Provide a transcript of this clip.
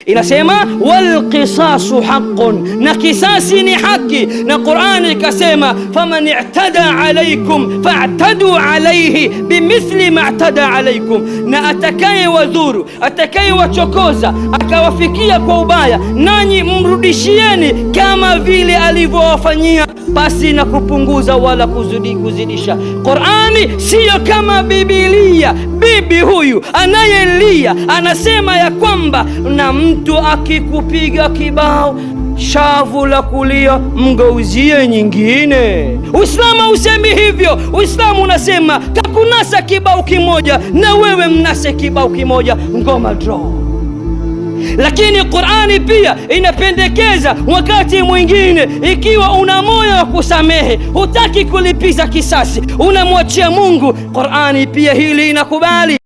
Inasema wal qisasu haqqun, na kisasi ni haki. Na Qur'ani ikasema faman i'tada alaykum fa'tadu alayhi bimithli ma i'tada alaykum, na atakaye wadhuru, atakaye wachokoza akawafikia kwa ubaya, nanyi mrudishieni kama vile alivyowafanyia, basi na kupunguza wala kuzidisha. Qur'ani siyo kama Biblia. Bibi huyu anayelia anasema ya kwamba na mtu akikupiga kibao shavu la kulia mgeuzie nyingine. Uislamu usemi hivyo. Uislamu unasema kakunasa kibao kimoja na wewe mnase kibao kimoja, ngoma draw. Lakini Qur'ani pia inapendekeza wakati mwingine, ikiwa una moyo wa kusamehe, hutaki kulipiza kisasi, unamwachia Mungu, Qur'ani pia hili inakubali.